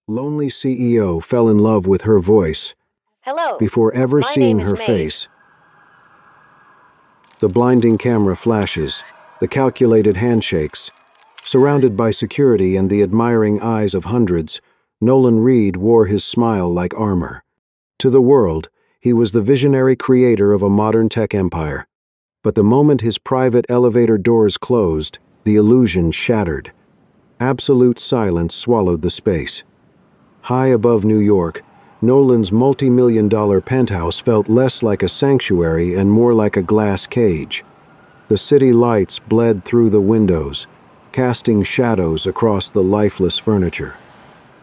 Lonely CEO fell in love with her voice Hello, before ever my name seeing is her Maeve. face. The blinding camera flashes, the calculated handshakes. Surrounded by security and the admiring eyes of hundreds, Nolan Reed wore his smile like armor. To the world, he was the visionary creator of a modern tech empire. But the moment his private elevator doors closed, the illusion shattered. Absolute silence swallowed the space. High above New York, Nolan's multi-million-dollar penthouse felt less like a sanctuary and more like a glass cage. The city lights bled through the windows, casting shadows across the lifeless furniture.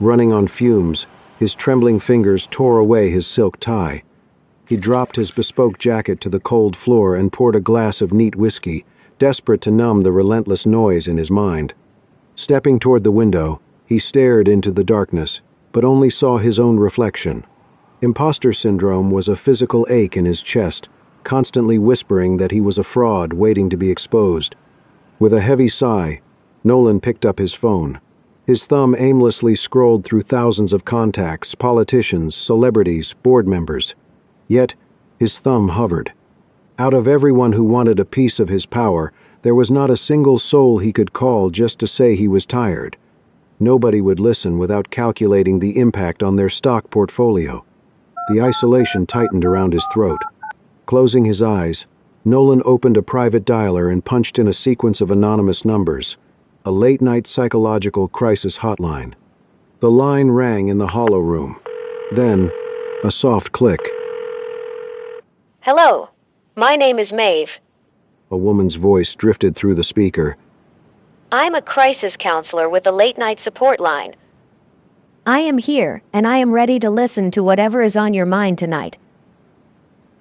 Running on fumes, his trembling fingers tore away his silk tie. He dropped his bespoke jacket to the cold floor and poured a glass of neat whiskey, desperate to numb the relentless noise in his mind. Stepping toward the window, he stared into the darkness, but only saw his own reflection. Imposter syndrome was a physical ache in his chest, constantly whispering that he was a fraud waiting to be exposed. With a heavy sigh, Nolan picked up his phone. His thumb aimlessly scrolled through thousands of contacts, politicians, celebrities, board members. Yet, his thumb hovered. Out of everyone who wanted a piece of his power, there was not a single soul he could call just to say he was tired. Nobody would listen without calculating the impact on their stock portfolio. The isolation tightened around his throat. Closing his eyes, Nolan opened a private dialer and punched in a sequence of anonymous numbers, a late-night psychological crisis hotline. The line rang in the hollow room. Then, a soft click. Hello, my name is Maeve. A woman's voice drifted through the speaker. I'm a crisis counselor with the late-night support line. I am here, and I am ready to listen to whatever is on your mind tonight.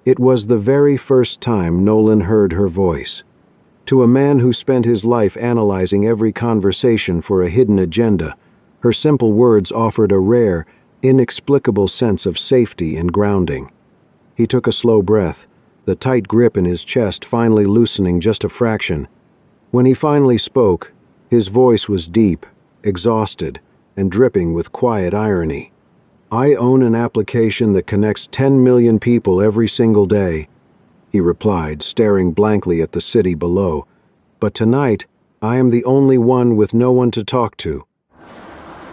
It was the very first time Nolan heard her voice. To a man who spent his life analyzing every conversation for a hidden agenda, her simple words offered a rare, inexplicable sense of safety and grounding. He took a slow breath, the tight grip in his chest finally loosening just a fraction. When he finally spoke, his voice was deep, exhausted, and dripping with quiet irony. "I own an application that connects 10 million people every single day," he replied, staring blankly at the city below. "But tonight, I am the only one with no one to talk to."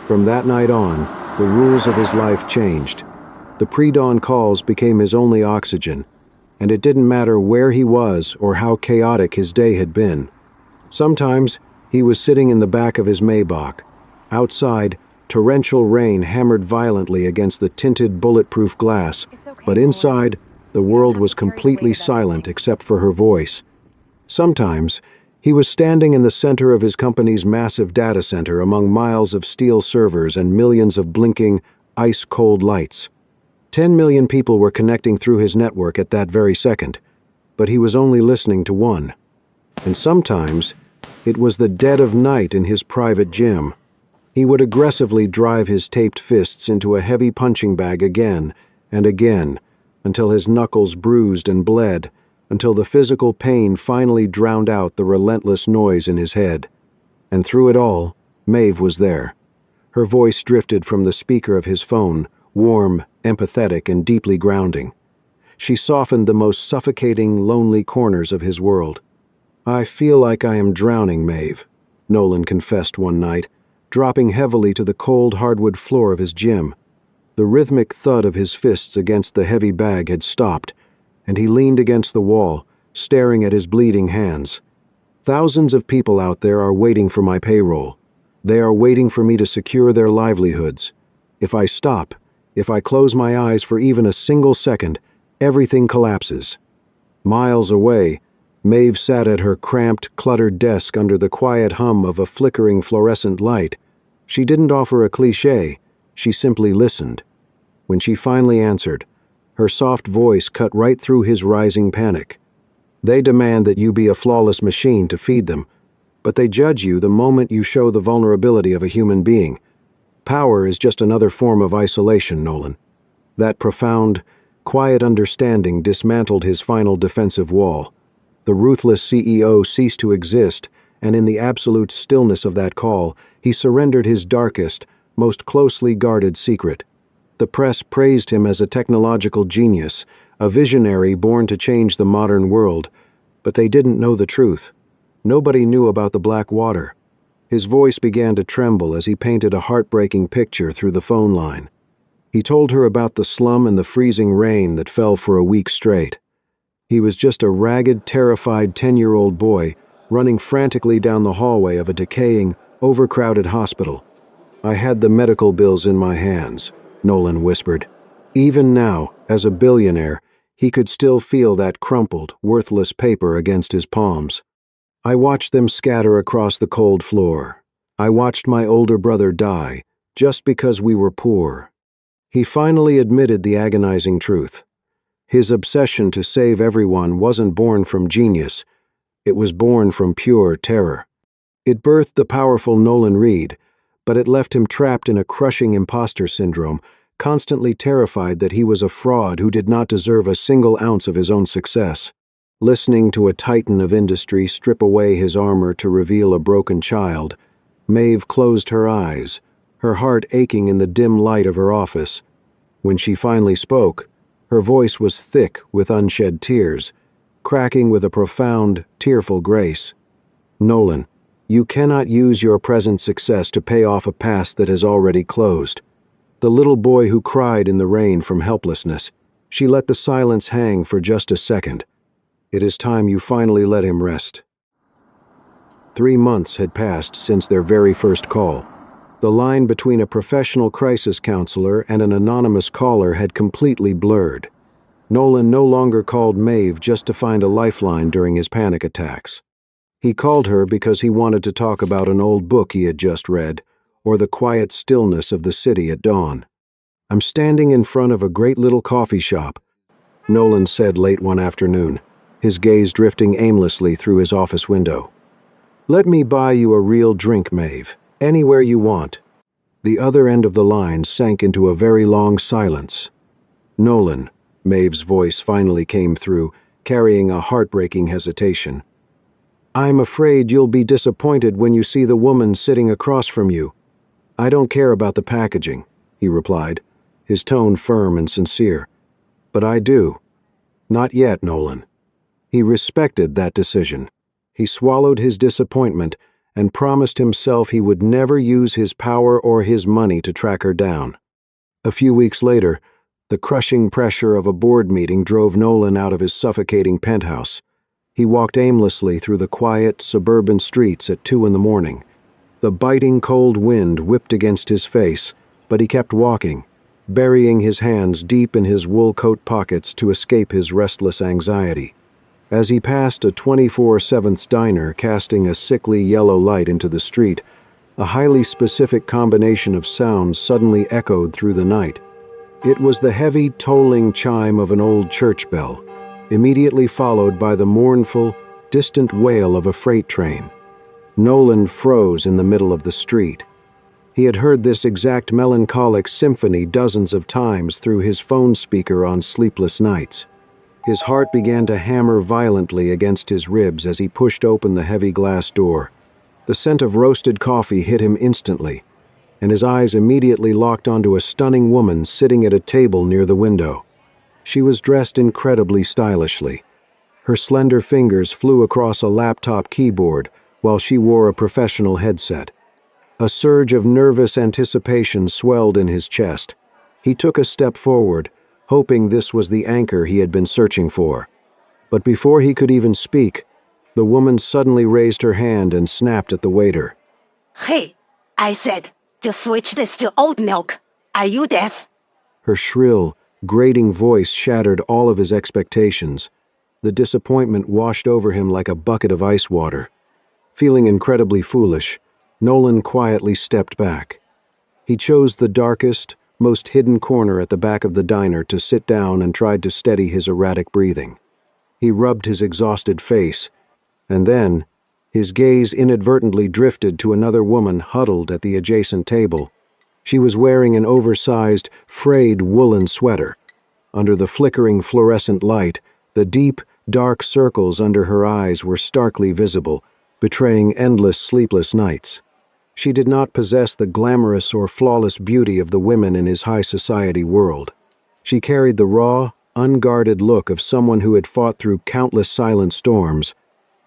From that night on, the rules of his life changed. The pre-dawn calls became his only oxygen, and it didn't matter where he was or how chaotic his day had been. Sometimes, he was sitting in the back of his Maybach. Outside, torrential rain hammered violently against the tinted bulletproof glass, but inside, the world was completely silent except for her voice. Sometimes, he was standing in the center of his company's massive data center among miles of steel servers and millions of blinking, ice-cold lights. 10 million people were connecting through his network at that very second, but he was only listening to one. And sometimes, it was the dead of night in his private gym. He would aggressively drive his taped fists into a heavy punching bag again and again, until his knuckles bruised and bled, until the physical pain finally drowned out the relentless noise in his head. And through it all, Maeve was there. Her voice drifted from the speaker of his phone, warm, empathetic, and deeply grounding. She softened the most suffocating, lonely corners of his world. "I feel like I am drowning, Maeve," Nolan confessed one night, dropping heavily to the cold hardwood floor of his gym. The rhythmic thud of his fists against the heavy bag had stopped, and he leaned against the wall, staring at his bleeding hands. "Thousands of people out there are waiting for my payroll. They are waiting for me to secure their livelihoods. If I stop, if I close my eyes for even a single second, everything collapses." Miles away, Maeve sat at her cramped, cluttered desk under the quiet hum of a flickering fluorescent light. She didn't offer a cliché, she simply listened. When she finally answered, her soft voice cut right through his rising panic. "They demand that you be a flawless machine to feed them, but they judge you the moment you show the vulnerability of a human being. Power is just another form of isolation, Nolan." That profound, quiet understanding dismantled his final defensive wall. The ruthless CEO ceased to exist, and in the absolute stillness of that call, he surrendered his darkest, most closely guarded secret. The press praised him as a technological genius, a visionary born to change the modern world, but they didn't know the truth. Nobody knew about the Black Water. His voice began to tremble as he painted a heartbreaking picture through the phone line. He told her about the slum and the freezing rain that fell for a week straight. He was just a ragged, terrified 10-year-old boy running frantically down the hallway of a decaying, overcrowded hospital. "I had the medical bills in my hands," Nolan whispered. Even now, as a billionaire, he could still feel that crumpled, worthless paper against his palms. "I watched them scatter across the cold floor. I watched my older brother die, just because we were poor." He finally admitted the agonizing truth. His obsession to save everyone wasn't born from genius. It was born from pure terror. It birthed the powerful Nolan Reed, but it left him trapped in a crushing imposter syndrome, constantly terrified that he was a fraud who did not deserve a single ounce of his own success. Listening to a titan of industry strip away his armor to reveal a broken child, Maeve closed her eyes, her heart aching in the dim light of her office. When she finally spoke, her voice was thick with unshed tears, cracking with a profound, tearful grace. "Nolan, you cannot use your present success to pay off a past that has already closed." The little boy who cried in the rain from helplessness, she let the silence hang for just a second. "It is time you finally let him rest." 3 months had passed since their very first call. The line between a professional crisis counselor and an anonymous caller had completely blurred. Nolan no longer called Maeve just to find a lifeline during his panic attacks. He called her because he wanted to talk about an old book he had just read, or the quiet stillness of the city at dawn. "I'm standing in front of a great little coffee shop," Nolan said late one afternoon, his gaze drifting aimlessly through his office window. "Let me buy you a real drink, Maeve. Anywhere you want." The other end of the line sank into a very long silence. "Nolan," Maeve's voice finally came through, carrying a heartbreaking hesitation. "I'm afraid you'll be disappointed when you see the woman sitting across from you." "I don't care about the packaging," he replied, his tone firm and sincere. "But I do." "Not yet, Nolan." He respected that decision. He swallowed his disappointment and promised himself he would never use his power or his money to track her down. A few weeks later, the crushing pressure of a board meeting drove Nolan out of his suffocating penthouse. He walked aimlessly through the quiet, suburban streets at 2 in the morning. The biting cold wind whipped against his face, but he kept walking, burying his hands deep in his wool coat pockets to escape his restless anxiety. As he passed a 24/7 diner casting a sickly yellow light into the street, a highly specific combination of sounds suddenly echoed through the night. It was the heavy, tolling chime of an old church bell, immediately followed by the mournful, distant wail of a freight train. Nolan froze in the middle of the street. He had heard this exact melancholic symphony dozens of times through his phone speaker on sleepless nights. His heart began to hammer violently against his ribs as he pushed open the heavy glass door. The scent of roasted coffee hit him instantly, and his eyes immediately locked onto a stunning woman sitting at a table near the window. She was dressed incredibly stylishly. Her slender fingers flew across a laptop keyboard while she wore a professional headset. A surge of nervous anticipation swelled in his chest. He took a step forward, hoping this was the anchor he had been searching for. But before he could even speak, the woman suddenly raised her hand and snapped at the waiter. "Hey, I said, to switch this to oat milk. Are you deaf?" Her shrill, grating voice shattered all of his expectations. The disappointment washed over him like a bucket of ice water. Feeling incredibly foolish, Nolan quietly stepped back. He chose the darkest, most hidden corner at the back of the diner to sit down and tried to steady his erratic breathing. He rubbed his exhausted face, and then his gaze inadvertently drifted to another woman huddled at the adjacent table. She was wearing an oversized, frayed woolen sweater. Under the flickering fluorescent light, the deep, dark circles under her eyes were starkly visible, betraying endless sleepless nights. She did not possess the glamorous or flawless beauty of the women in his high society world. She carried the raw, unguarded look of someone who had fought through countless silent storms.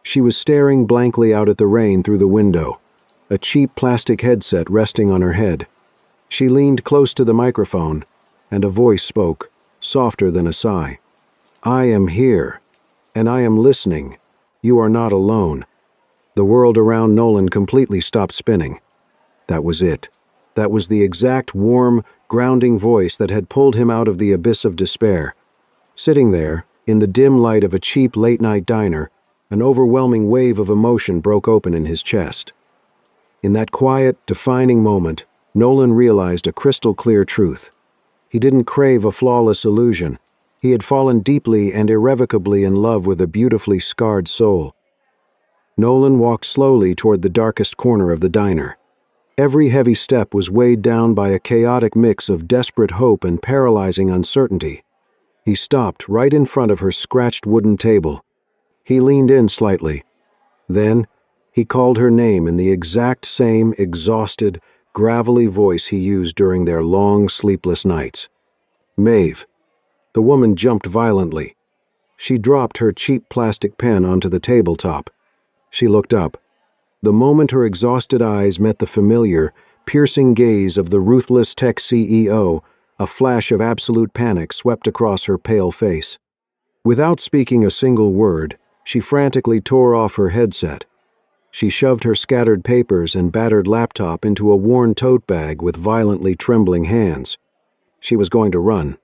She was staring blankly out at the rain through the window, a cheap plastic headset resting on her head. She leaned close to the microphone, and a voice spoke, softer than a sigh. "I am here, and I am listening. You are not alone." The world around Nolan completely stopped spinning. That was it. That was the exact warm, grounding voice that had pulled him out of the abyss of despair. Sitting there, in the dim light of a cheap late-night diner, an overwhelming wave of emotion broke open in his chest. In that quiet, defining moment, Nolan realized a crystal-clear truth. He didn't crave a flawless illusion. He had fallen deeply and irrevocably in love with a beautifully scarred soul. Nolan walked slowly toward the darkest corner of the diner. Every heavy step was weighed down by a chaotic mix of desperate hope and paralyzing uncertainty. He stopped right in front of her scratched wooden table. He leaned in slightly. Then, he called her name in the exact same exhausted, gravelly voice he used during their long, sleepless nights. "Maeve." The woman jumped violently. She dropped her cheap plastic pen onto the tabletop. She looked up. The moment her exhausted eyes met the familiar, piercing gaze of the ruthless tech CEO, a flash of absolute panic swept across her pale face. Without speaking a single word, she frantically tore off her headset. She shoved her scattered papers and battered laptop into a worn tote bag with violently trembling hands. She was going to run,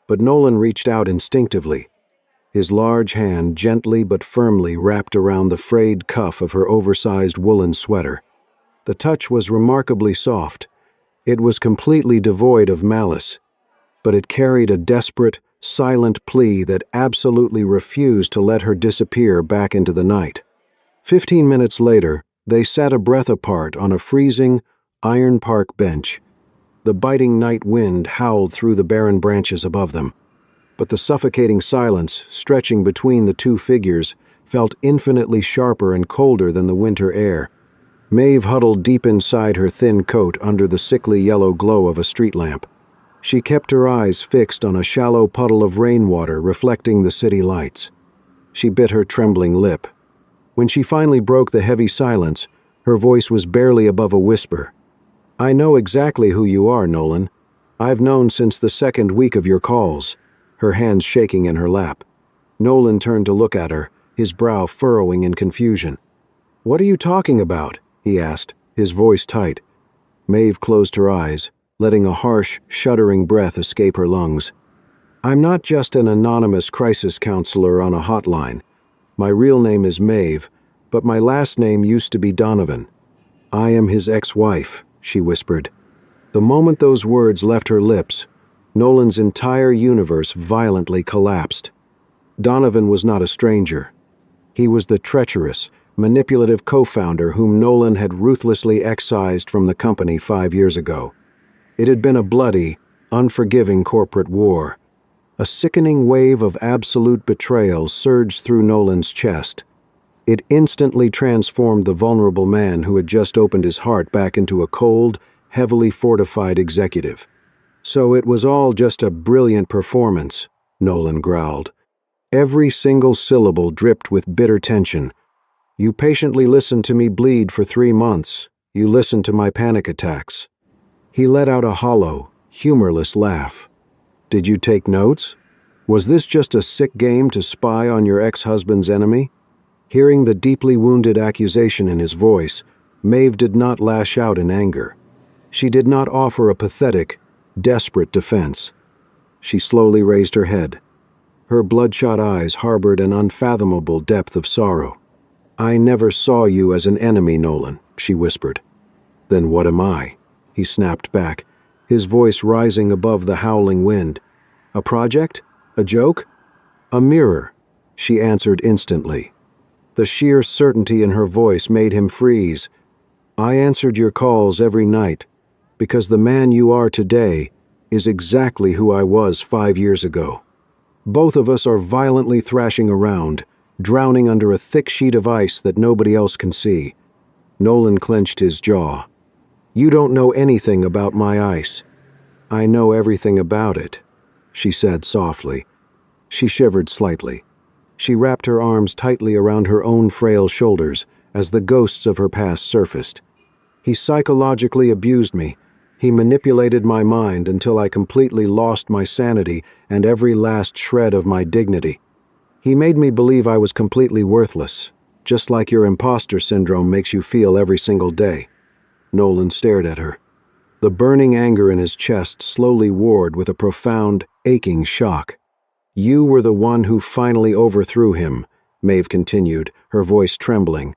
but Nolan reached out instinctively. His large hand gently but firmly wrapped around the frayed cuff of her oversized woolen sweater. The touch was remarkably soft. It was completely devoid of malice, but it carried a desperate, silent plea that absolutely refused to let her disappear back into the night. 15 minutes later, they sat a breath apart on a freezing, iron park bench. The biting night wind howled through the barren branches above them, but the suffocating silence stretching between the two figures felt infinitely sharper and colder than the winter air. Maeve huddled deep inside her thin coat under the sickly yellow glow of a street lamp. She kept her eyes fixed on a shallow puddle of rainwater reflecting the city lights. She bit her trembling lip. When she finally broke the heavy silence, her voice was barely above a whisper. "I know exactly who you are, Nolan. I've known since the second week of your calls," her hands shaking in her lap. Nolan turned to look at her, his brow furrowing in confusion. "What are you talking about?" he asked, his voice tight. Maeve closed her eyes, letting a harsh, shuddering breath escape her lungs. "I'm not just an anonymous crisis counselor on a hotline. My real name is Maeve, but my last name used to be Donovan. I am his ex-wife," she whispered. The moment those words left her lips, Nolan's entire universe violently collapsed. Donovan was not a stranger. He was the treacherous, manipulative co-founder whom Nolan had ruthlessly excised from the company 5 years ago. It had been a bloody, unforgiving corporate war. A sickening wave of absolute betrayal surged through Nolan's chest. It instantly transformed the vulnerable man who had just opened his heart back into a cold, heavily fortified executive. "So it was all just a brilliant performance," Nolan growled. Every single syllable dripped with bitter tension. "You patiently listened to me bleed for 3 months. You listened to my panic attacks." He let out a hollow, humorless laugh. "Did you take notes? Was this just a sick game to spy on your ex-husband's enemy?" Hearing the deeply wounded accusation in his voice, Maeve did not lash out in anger. She did not offer a pathetic, desperate defense. She slowly raised her head. Her bloodshot eyes harbored an unfathomable depth of sorrow. "I never saw you as an enemy, Nolan," she whispered. "Then what am I?" he snapped back, his voice rising above the howling wind. "A project? A joke?" "A mirror," she answered instantly. The sheer certainty in her voice made him freeze. "I answered your calls every night, because the man you are today is exactly who I was 5 years ago. Both of us are violently thrashing around, drowning under a thick sheet of ice that nobody else can see." Nolan clenched his jaw. You don't know anything about my ice. I know everything about it, she said softly. She shivered slightly. She wrapped her arms tightly around her own frail shoulders as the ghosts of her past surfaced. He psychologically abused me. He manipulated my mind until I completely lost my sanity and every last shred of my dignity. He made me believe I was completely worthless, just like your imposter syndrome makes you feel every single day. Nolan stared at her. The burning anger in his chest slowly warred with a profound, aching shock. You were the one who finally overthrew him, Maeve continued, her voice trembling.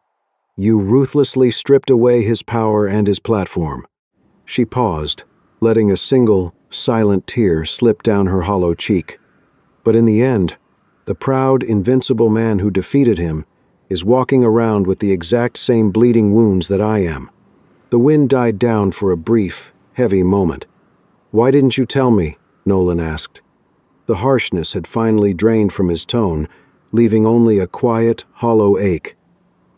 You ruthlessly stripped away his power and his platform. She paused, letting a single, silent tear slip down her hollow cheek. But in the end, the proud, invincible man who defeated him is walking around with the exact same bleeding wounds that I am. The wind died down for a brief, heavy moment. Why didn't you tell me? Nolan asked. The harshness had finally drained from his tone, leaving only a quiet, hollow ache.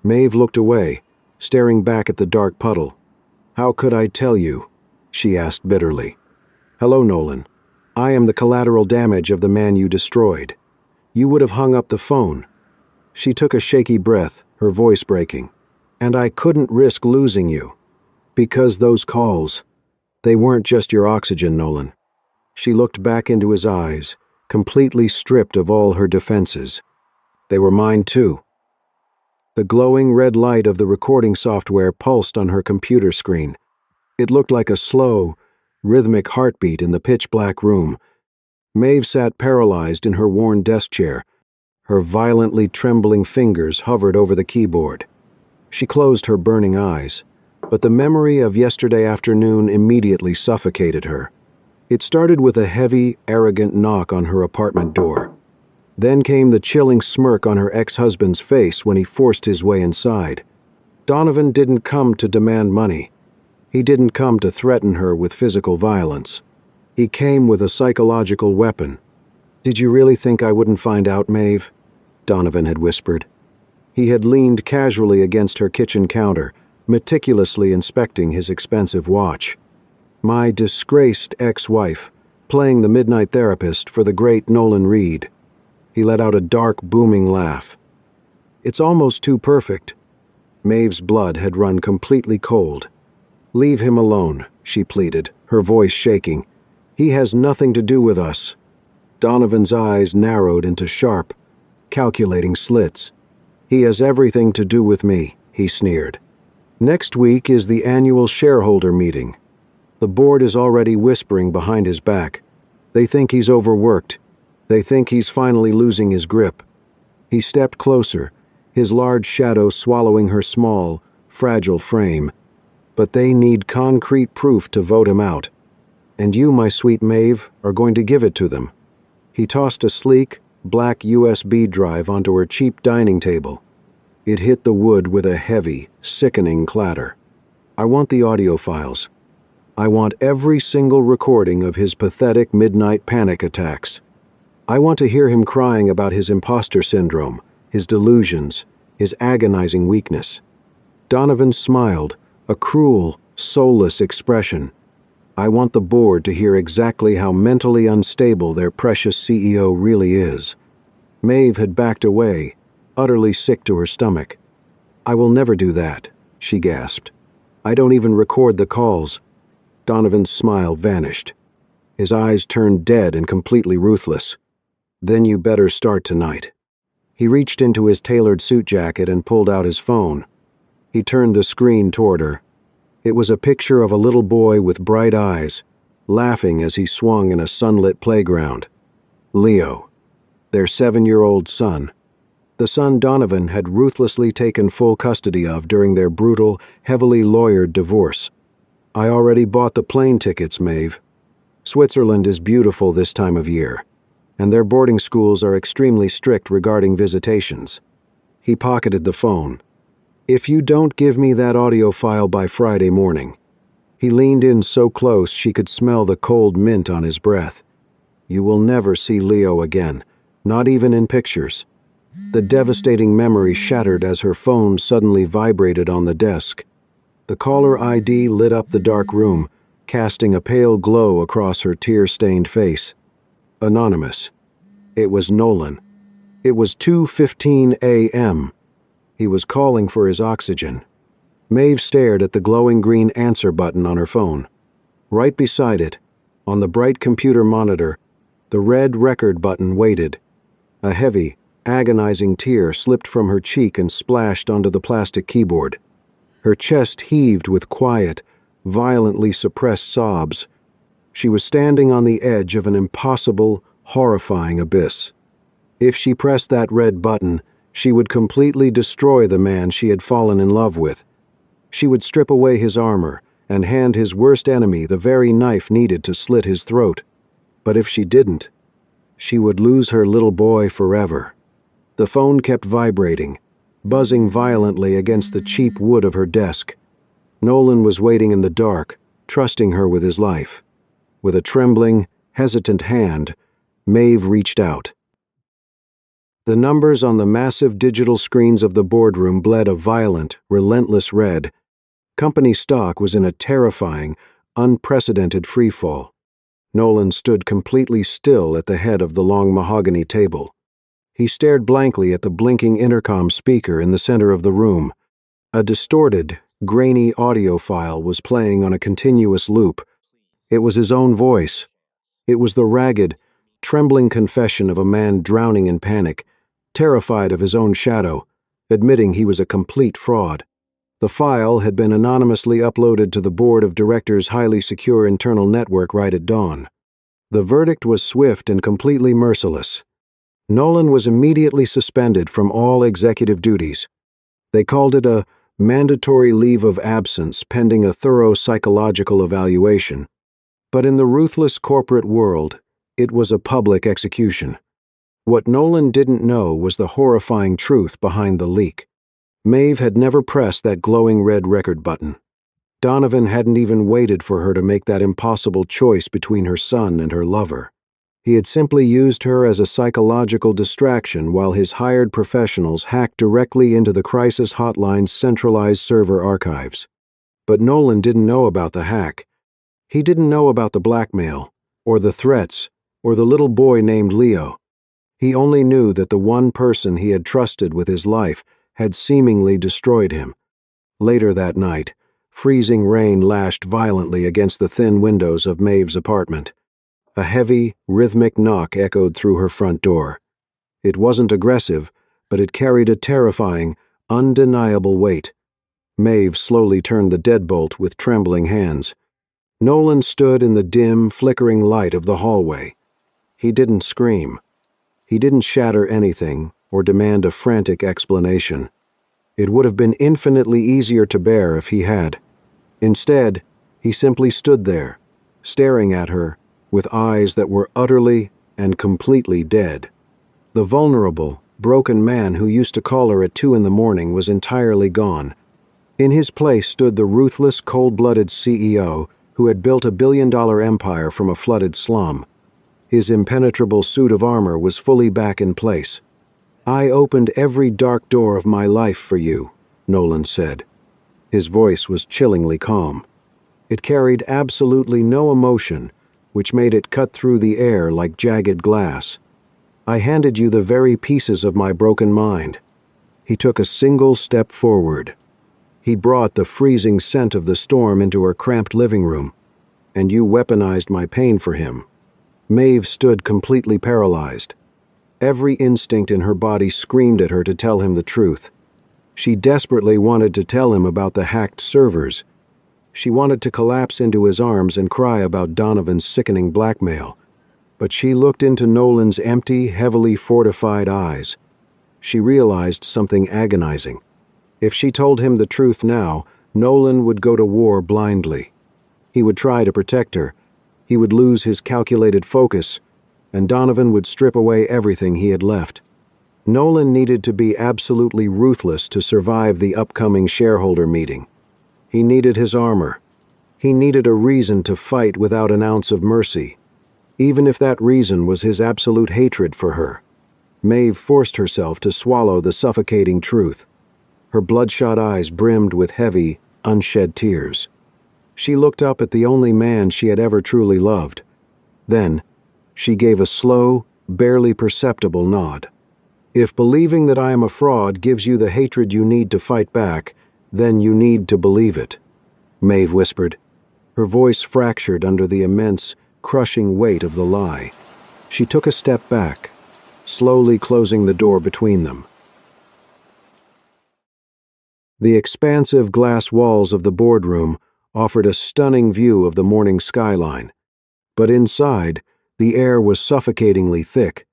Maeve looked away, staring back at the dark puddle. How could I tell you? She asked bitterly. Hello, Nolan. I am the collateral damage of the man you destroyed. You would have hung up the phone. She took a shaky breath, her voice breaking. And I couldn't risk losing you. Because those calls, they weren't just your oxygen, Nolan. She looked back into his eyes, completely stripped of all her defenses. They were mine too. The glowing red light of the recording software pulsed on her computer screen. It looked like a slow, rhythmic heartbeat in the pitch-black room. Maeve sat paralyzed in her worn desk chair. Her violently trembling fingers hovered over the keyboard. She closed her burning eyes, but the memory of yesterday afternoon immediately suffocated her. It started with a heavy, arrogant knock on her apartment door. Then came the chilling smirk on her ex-husband's face when he forced his way inside. Donovan didn't come to demand money. He didn't come to threaten her with physical violence. He came with a psychological weapon. Did you really think I wouldn't find out, Maeve? Donovan had whispered. He had leaned casually against her kitchen counter, meticulously inspecting his expensive watch. My disgraced ex-wife, playing the midnight therapist for the great Nolan Reed. He let out a dark, booming laugh. It's almost too perfect. Maeve's blood had run completely cold. Leave him alone, she pleaded, her voice shaking. He has nothing to do with us. Donovan's eyes narrowed into sharp, calculating slits. He has everything to do with me, he sneered. Next week is the annual shareholder meeting. The board is already whispering behind his back. They think he's overworked. They think he's finally losing his grip. He stepped closer, his large shadow swallowing her small, fragile frame. But they need concrete proof to vote him out. And you, my sweet Maeve, are going to give it to them. He tossed a sleek, black USB drive onto her cheap dining table. It hit the wood with a heavy, sickening clatter. I want the audio files. I want every single recording of his pathetic midnight panic attacks. I want to hear him crying about his imposter syndrome, his delusions, his agonizing weakness. Donovan smiled, a cruel, soulless expression. I want the board to hear exactly how mentally unstable their precious CEO really is. Maeve had backed away, utterly sick to her stomach. I will never do that, she gasped. I don't even record the calls. Donovan's smile vanished. His eyes turned dead and completely ruthless. Then you better start tonight. He reached into his tailored suit jacket and pulled out his phone. He turned the screen toward her. It was a picture of a little boy with bright eyes, laughing as he swung in a sunlit playground. Leo, their 7-year-old son. The son Donovan had ruthlessly taken full custody of during their brutal, heavily lawyered divorce. I already bought the plane tickets, Maeve. Switzerland is beautiful this time of year, and their boarding schools are extremely strict regarding visitations. He pocketed the phone. If you don't give me that audio file by Friday morning. He leaned in so close she could smell the cold mint on his breath. You will never see Leo again, not even in pictures. The devastating memory shattered as her phone suddenly vibrated on the desk. The caller ID lit up the dark room, casting a pale glow across her tear-stained face. Anonymous. It was Nolan. It was 2:15 a.m. He was calling for his oxygen. Maeve stared at the glowing green answer button on her phone. Right beside it, on the bright computer monitor, the red record button waited. A heavy, agonizing tear slipped from her cheek and splashed onto the plastic keyboard. Her chest heaved with quiet, violently suppressed sobs. She was standing on the edge of an impossible, horrifying abyss. If she pressed that red button, she would completely destroy the man she had fallen in love with. She would strip away his armor and hand his worst enemy the very knife needed to slit his throat. But if she didn't, she would lose her little boy forever. The phone kept vibrating, buzzing violently against the cheap wood of her desk. Nolan was waiting in the dark, trusting her with his life. With a trembling, hesitant hand, Maeve reached out. The numbers on the massive digital screens of the boardroom bled a violent, relentless red. Company stock was in a terrifying, unprecedented freefall. Nolan stood completely still at the head of the long mahogany table. He stared blankly at the blinking intercom speaker in the center of the room. A distorted, grainy audio file was playing on a continuous loop. It was his own voice. It was the ragged, trembling confession of a man drowning in panic, terrified of his own shadow, admitting he was a complete fraud. The file had been anonymously uploaded to the board of directors' highly secure internal network right at dawn. The verdict was swift and completely merciless. Nolan was immediately suspended from all executive duties. They called it a mandatory leave of absence pending a thorough psychological evaluation. But in the ruthless corporate world, it was a public execution. What Nolan didn't know was the horrifying truth behind the leak. Maeve had never pressed that glowing red record button. Donovan hadn't even waited for her to make that impossible choice between her son and her lover. He had simply used her as a psychological distraction while his hired professionals hacked directly into the crisis hotline's centralized server archives. But Nolan didn't know about the hack. He didn't know about the blackmail, or the threats, or the little boy named Leo. He only knew that the one person he had trusted with his life had seemingly destroyed him. Later that night, freezing rain lashed violently against the thin windows of Maeve's apartment. A heavy, rhythmic knock echoed through her front door. It wasn't aggressive, but it carried a terrifying, undeniable weight. Maeve slowly turned the deadbolt with trembling hands. Nolan stood in the dim, flickering light of the hallway. He didn't scream. He didn't shatter anything or demand a frantic explanation. It would have been infinitely easier to bear if he had. Instead, he simply stood there, staring at her, with eyes that were utterly and completely dead. The vulnerable, broken man who used to call her at 2 a.m. was entirely gone. In his place stood the ruthless, cold-blooded CEO who had built a billion-dollar empire from a flooded slum. His impenetrable suit of armor was fully back in place. "I opened every dark door of my life for you," Nolan said. His voice was chillingly calm. It carried absolutely no emotion, which made it cut through the air like jagged glass. "I handed you the very pieces of my broken mind." He took a single step forward. He brought the freezing scent of the storm into her cramped living room, and you weaponized my pain for him. Maeve stood completely paralyzed. Every instinct in her body screamed at her to tell him the truth. She desperately wanted to tell him about the hacked servers. She wanted to collapse into his arms and cry about Donovan's sickening blackmail. But she looked into Nolan's empty, heavily fortified eyes. She realized something agonizing. If she told him the truth now, Nolan would go to war blindly. He would try to protect her. He would lose his calculated focus, and Donovan would strip away everything he had left. Nolan needed to be absolutely ruthless to survive the upcoming shareholder meeting. He needed his armor. He needed a reason to fight without an ounce of mercy, even if that reason was his absolute hatred for her. Maeve forced herself to swallow the suffocating truth. Her bloodshot eyes brimmed with heavy, unshed tears. She looked up at the only man she had ever truly loved. Then, she gave a slow, barely perceptible nod. If believing that I am a fraud gives you the hatred you need to fight back, then you need to believe it, Maeve whispered. Her voice fractured under the immense, crushing weight of the lie. She took a step back, slowly closing the door between them. The expansive glass walls of the boardroom offered a stunning view of the morning skyline. But inside, the air was suffocatingly thick.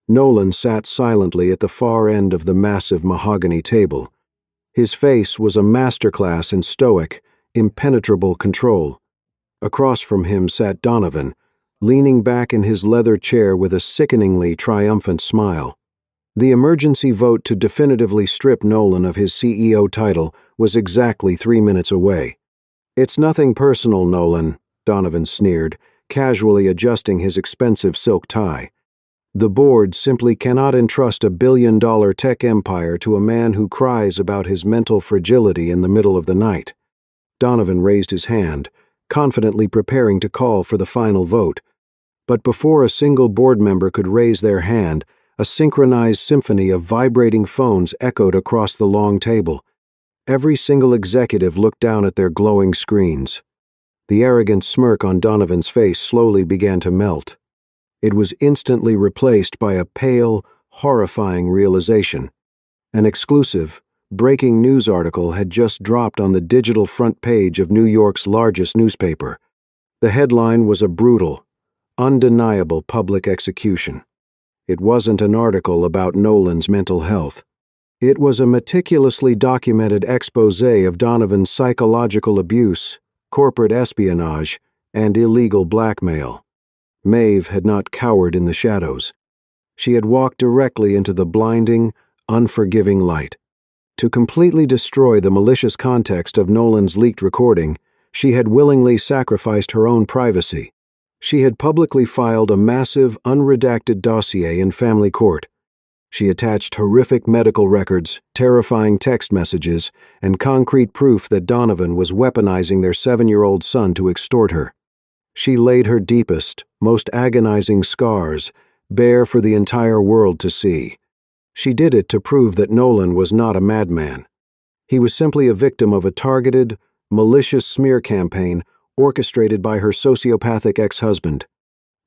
Nolan sat silently at the far end of the massive mahogany table. His face was a masterclass in stoic, impenetrable control. Across from him sat Donovan, leaning back in his leather chair with a sickeningly triumphant smile. The emergency vote to definitively strip Nolan of his CEO title was exactly 3 minutes away. "It's nothing personal, Nolan," Donovan sneered, casually adjusting his expensive silk tie. "The board simply cannot entrust a billion-dollar tech empire to a man who cries about his mental fragility in the middle of the night." Donovan raised his hand, confidently preparing to call for the final vote. But before a single board member could raise their hand, a synchronized symphony of vibrating phones echoed across the long table. Every single executive looked down at their glowing screens. The arrogant smirk on Donovan's face slowly began to melt. It was instantly replaced by a pale, horrifying realization. An exclusive, breaking news article had just dropped on the digital front page of New York's largest newspaper. The headline was a brutal, undeniable public execution. It wasn't an article about Nolan's mental health. It was a meticulously documented exposé of Donovan's psychological abuse, corporate espionage, and illegal blackmail. Maeve had not cowered in the shadows. She had walked directly into the blinding, unforgiving light. To completely destroy the malicious context of Nolan's leaked recording, she had willingly sacrificed her own privacy. She had publicly filed a massive, unredacted dossier in family court. She attached horrific medical records, terrifying text messages, and concrete proof that Donovan was weaponizing their 7-year-old son to extort her. She laid her deepest, most agonizing scars bare for the entire world to see. She did it to prove that Nolan was not a madman. He was simply a victim of a targeted, malicious smear campaign orchestrated by her sociopathic ex-husband.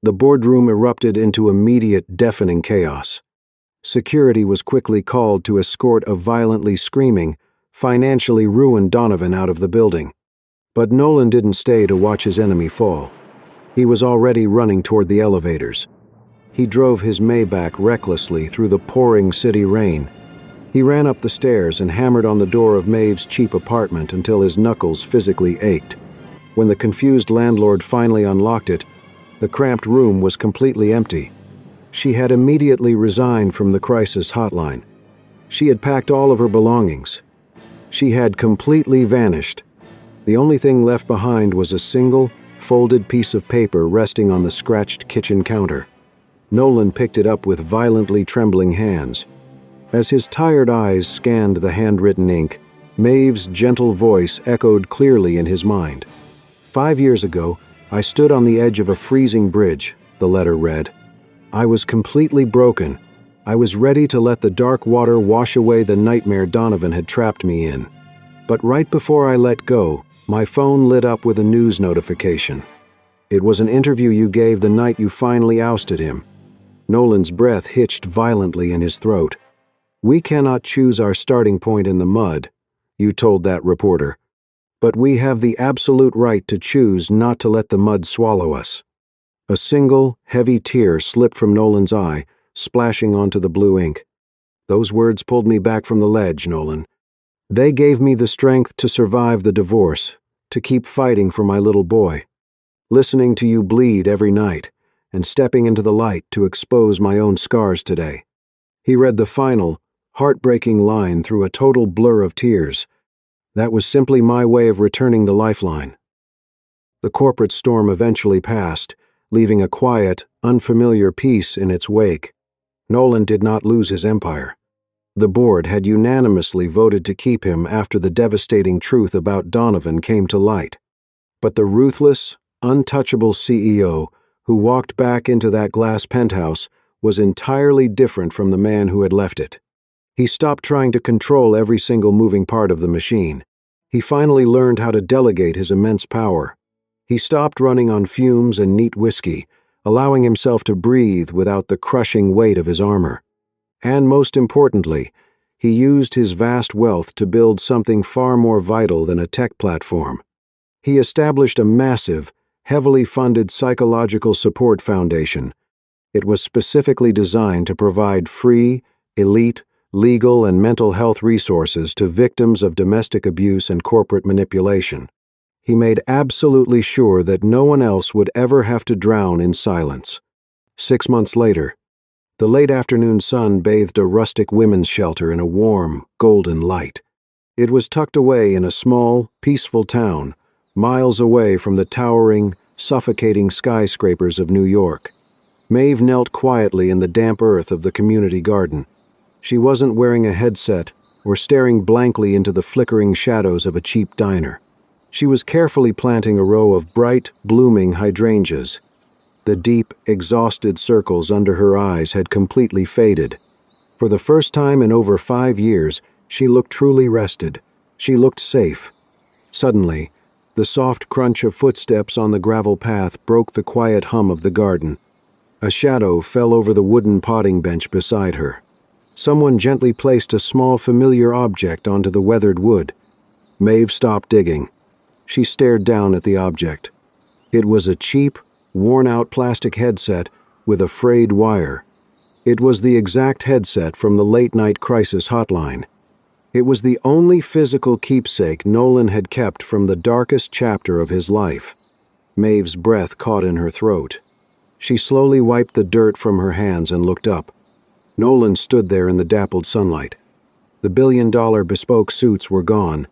The boardroom erupted into immediate, deafening chaos. Security was quickly called to escort a violently screaming, financially ruined Donovan out of the building. But Nolan didn't stay to watch his enemy fall. He was already running toward the elevators. He drove his Maybach recklessly through the pouring city rain. He ran up the stairs and hammered on the door of Maeve's cheap apartment until his knuckles physically ached. When the confused landlord finally unlocked it, the cramped room was completely empty. She had immediately resigned from the crisis hotline. She had packed all of her belongings. She had completely vanished. The only thing left behind was a single, folded piece of paper resting on the scratched kitchen counter. Nolan picked it up with violently trembling hands. As his tired eyes scanned the handwritten ink, Maeve's gentle voice echoed clearly in his mind. 5 years ago, I stood on the edge of a freezing bridge, the letter read. I was completely broken. I was ready to let the dark water wash away the nightmare Donovan had trapped me in. But right before I let go, my phone lit up with a news notification. It was an interview you gave the night you finally ousted him. Nolan's breath hitched violently in his throat. "We cannot choose our starting point in the mud," you told that reporter. "But we have the absolute right to choose not to let the mud swallow us." A single, heavy tear slipped from Nolan's eye, splashing onto the blue ink. "Those words pulled me back from the ledge, Nolan. They gave me the strength to survive the divorce, to keep fighting for my little boy. Listening to you bleed every night, and stepping into the light to expose my own scars today." He read the final, heartbreaking line through a total blur of tears. That was simply my way of returning the lifeline. The corporate storm eventually passed, leaving a quiet, unfamiliar peace in its wake. Nolan did not lose his empire. The board had unanimously voted to keep him after the devastating truth about Donovan came to light. But the ruthless, untouchable CEO who walked back into that glass penthouse was entirely different from the man who had left it. He stopped trying to control every single moving part of the machine. He finally learned how to delegate his immense power. He stopped running on fumes and neat whiskey, allowing himself to breathe without the crushing weight of his armor. And most importantly, he used his vast wealth to build something far more vital than a tech platform. He established a massive, heavily funded psychological support foundation. It was specifically designed to provide free, elite, legal and mental health resources to victims of domestic abuse and corporate manipulation. He made absolutely sure that no one else would ever have to drown in silence. 6 months later, the late afternoon sun bathed a rustic women's shelter in a warm, golden light. It was tucked away in a small, peaceful town, miles away from the towering, suffocating skyscrapers of New York. Maeve knelt quietly in the damp earth of the community garden. She wasn't wearing a headset or staring blankly into the flickering shadows of a cheap diner. She was carefully planting a row of bright, blooming hydrangeas. The deep, exhausted circles under her eyes had completely faded. For the first time in over 5 years, she looked truly rested. She looked safe. Suddenly, the soft crunch of footsteps on the gravel path broke the quiet hum of the garden. A shadow fell over the wooden potting bench beside her. Someone gently placed a small familiar object onto the weathered wood. Maeve stopped digging. She stared down at the object. It was a cheap, worn-out plastic headset with a frayed wire. It was the exact headset from the late-night crisis hotline. It was the only physical keepsake Nolan had kept from the darkest chapter of his life. Maeve's breath caught in her throat. She slowly wiped the dirt from her hands and looked up. Nolan stood there in the dappled sunlight. The billion-dollar bespoke suits were gone.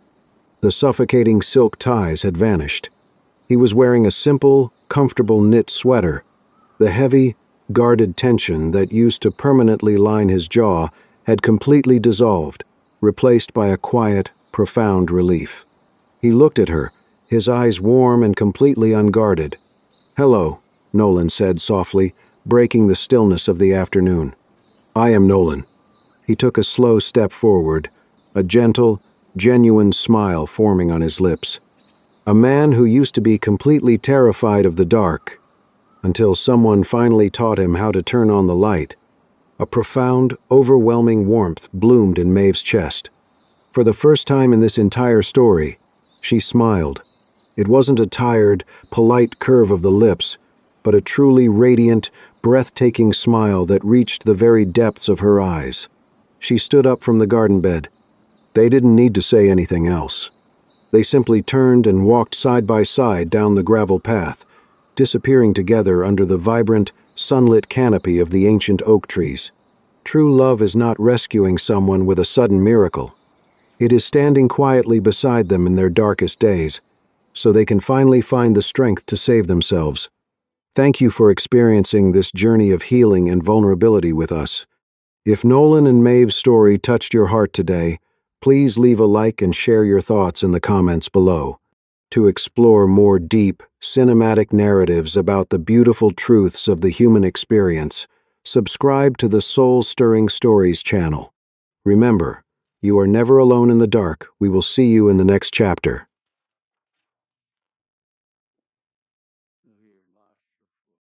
The suffocating silk ties had vanished. He was wearing a simple, comfortable knit sweater. The heavy, guarded tension that used to permanently line his jaw had completely dissolved, replaced by a quiet, profound relief. He looked at her, his eyes warm and completely unguarded. "Hello," Nolan said softly, breaking the stillness of the afternoon. "I am Nolan." He took a slow step forward, a gentle, genuine smile forming on his lips. A man who used to be completely terrified of the dark, until someone finally taught him how to turn on the light. A profound, overwhelming warmth bloomed in Maeve's chest. For the first time in this entire story, she smiled. It wasn't a tired, polite curve of the lips, but a truly radiant, breathtaking smile that reached the very depths of her eyes. She stood up from the garden bed. They didn't need to say anything else. They simply turned and walked side by side down the gravel path, disappearing together under the vibrant, sunlit canopy of the ancient oak trees. True love is not rescuing someone with a sudden miracle. It is standing quietly beside them in their darkest days, so they can finally find the strength to save themselves. Thank you for experiencing this journey of healing and vulnerability with us. If Nolan and Maeve's story touched your heart today, please leave a like and share your thoughts in the comments below. To explore more deep, cinematic narratives about the beautiful truths of the human experience, subscribe to the Soul Stirring Stories channel. Remember, you are never alone in the dark. We will see you in the next chapter.